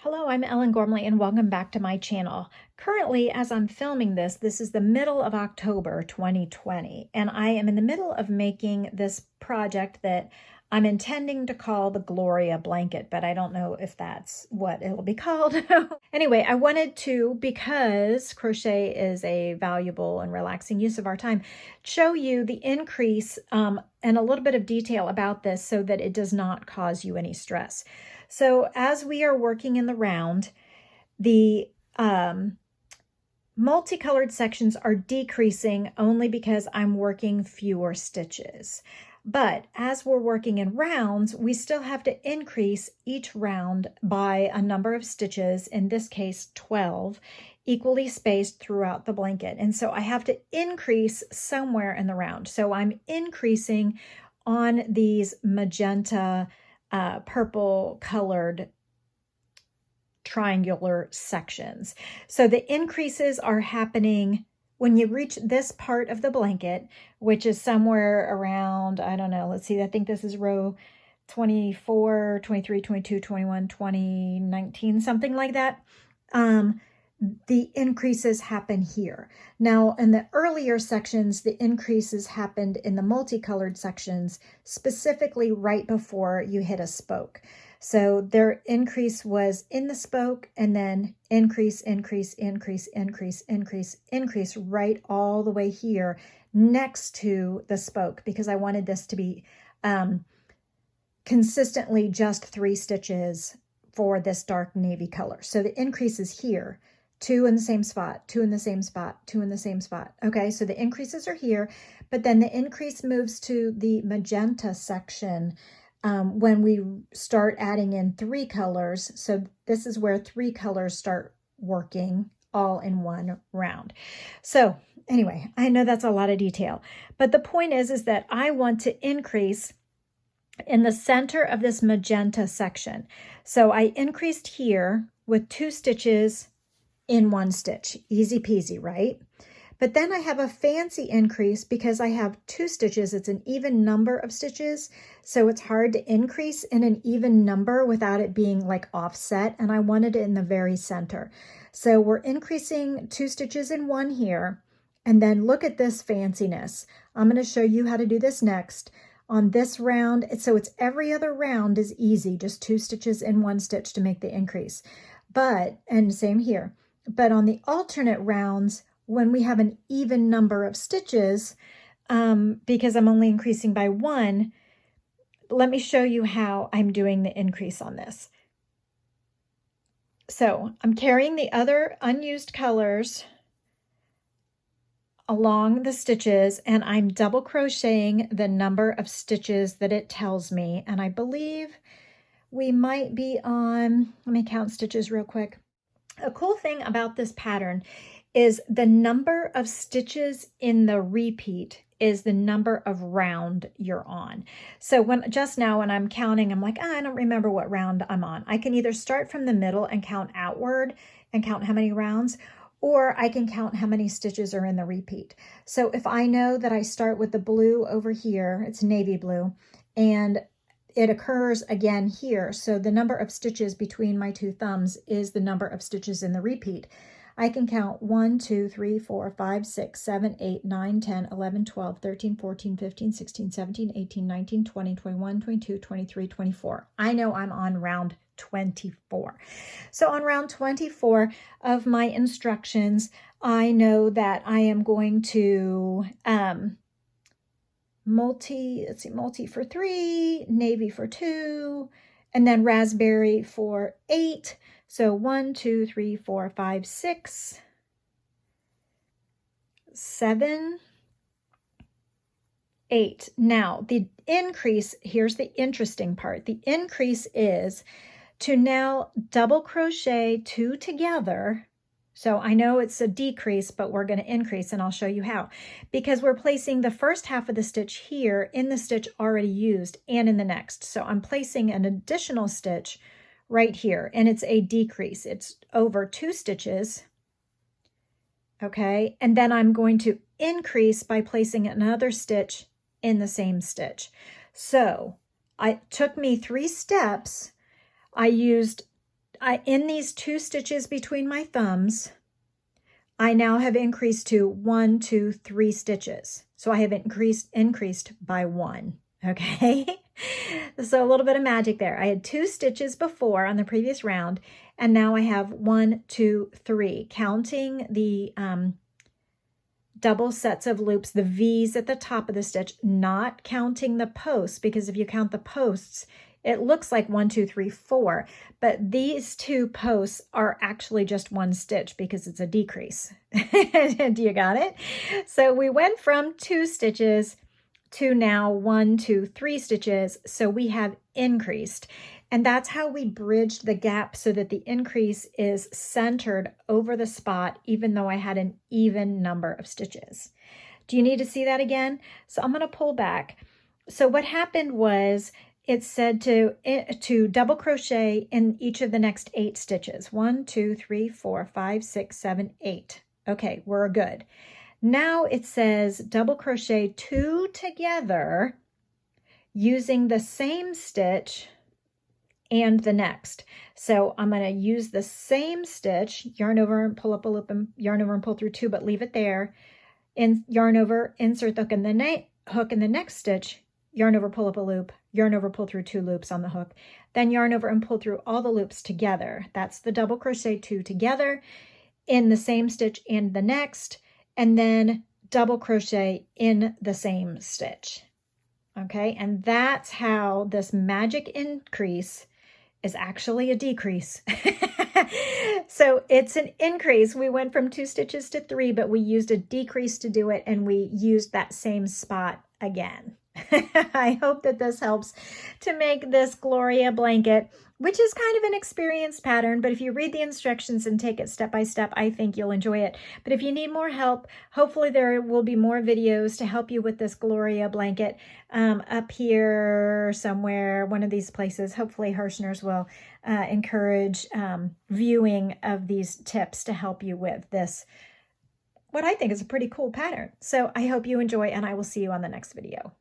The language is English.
Hello, I'm Ellen Gormley and welcome back to my channel. Currently, as I'm filming this is the middle of October 2020, and I am in the middle of making this project that I'm intending to call the Gloria blanket, but I don't know if that's what it'll be called. Anyway, I wanted to, because crochet is a valuable and relaxing use of our time, show you the increase and a little bit of detail about this so that it does not cause you any stress. So as we are working in the round, the multicolored sections are decreasing only because I'm working fewer stitches. But as we're working in rounds, we still have to increase each round by a number of stitches, in this case 12, equally spaced throughout the blanket. And so I have to increase somewhere in the round. So I'm increasing on these magenta purple colored triangular sections. So the increases are happening when you reach this part of the blanket, which is somewhere around, I don't know, let's see, I think this is row 24, 23, 22, 21, 20, 19, something like that. The increases happen here. Now, in the earlier sections, the increases happened in the multicolored sections, specifically right before you hit a spoke. So their increase was in the spoke, and then increase, increase, increase, increase, increase, increase, right all the way here next to the spoke, because I wanted this to be consistently just 3 stitches for this dark navy color. So the increase is here. 2 in the same spot, 2 in the same spot, 2 in the same spot. Okay, so the increases are here, but then the increase moves to the magenta section when we start adding in 3 colors. So this is where 3 colors start working all in one round. So anyway, I know that's a lot of detail, but the point is that I want to increase in the center of this magenta section. So I increased here with 2 stitches in 1 stitch. Easy peasy, right? But then I have a fancy increase because I have 2 stitches. It's an even number of stitches, so it's hard to increase in an even number without it being like offset, and I wanted it in the very center. So we're increasing 2 stitches in 1 here, and then look at this fanciness. I'm going to show you how to do this next. On this round, so it's every other round is easy, just 2 stitches in 1 stitch to make the increase. But, and same here. But on the alternate rounds, when we have an even number of stitches, because I'm only increasing by 1, let me show you how I'm doing the increase on this. So I'm carrying the other unused colors along the stitches, and I'm double crocheting the number of stitches that it tells me. And I believe we might be on, let me count stitches real quick. A cool thing about this pattern is the number of stitches in the repeat is the number of round you're on. So just now when I'm counting, I'm like, I don't remember what round I'm on. I can either start from the middle and count outward and count how many rounds, or I can count how many stitches are in the repeat. So if I know that I start with the blue over here, it's navy blue, and it occurs again here, so the number of stitches between my 2 thumbs is the number of stitches in the repeat. I can count 1, 2, 3, 4, 5, 6, 7, 8, 9, 10, 11, 12, 13, 14, 15, 16, 17, 18, 19, 20, 21, 22, 23, 24. I know I'm on round 24. So on round 24 of my instructions, I know that I am going to multi for 3, navy for 2, and then raspberry for 8. So 1, 2, 3, 4, 5, 6, 7, 8. Now the increase, here's the interesting part. The increase is to now double crochet 2 together. So I know it's a decrease, but we're going to increase, and I'll show you how. Because we're placing the first half of the stitch here in the stitch already used and in the next. So I'm placing an additional stitch right here, and it's a decrease. It's over 2 stitches. Okay, and then I'm going to increase by placing another stitch in the same stitch. So it took me 3 steps. I used in these 2 stitches between my thumbs, I now have increased to 1, 2, 3 stitches. So I have increased by 1, okay? So a little bit of magic there. I had 2 stitches before on the previous round, and now I have 1, 2, 3, counting the double sets of loops, the V's at the top of the stitch, not counting the posts, because if you count the posts, it looks like 1, 2, 3, 4, but these 2 posts are actually just 1 stitch because it's a decrease. Do you got it? So we went from 2 stitches to now 1, 2, 3 stitches. So we have increased. And that's how we bridged the gap so that the increase is centered over the spot, even though I had an even number of stitches. Do you need to see that again? So I'm going to pull back. So what happened was it said to double crochet in each of the next 8 stitches. 1, 2, 3, 4, 5, 6, 7, 8. Okay, we're good. Now it says double crochet 2 together using the same stitch and the next. So I'm going to use the same stitch, yarn over and pull up a loop, and yarn over and pull through 2, but leave it there. And yarn over, insert the hook in the next stitch, yarn over, pull up a loop, yarn over, pull through 2 loops on the hook, then yarn over and pull through all the loops together. That's the double crochet 2 together in the same stitch and the next, and then double crochet in the same stitch. Okay, and that's how this magic increase is actually a decrease. So it's an increase. We went from 2 stitches to 3, but we used a decrease to do it, and we used that same spot again. I hope that this helps to make this Gloria blanket, which is kind of an experienced pattern, but if you read the instructions and take it step by step, I think you'll enjoy it. But if you need more help, hopefully there will be more videos to help you with this Gloria blanket up here somewhere, one of these places. Hopefully Hirschner's will encourage viewing of these tips to help you with this, what I think is a pretty cool pattern. So I hope you enjoy, and I will see you on the next video.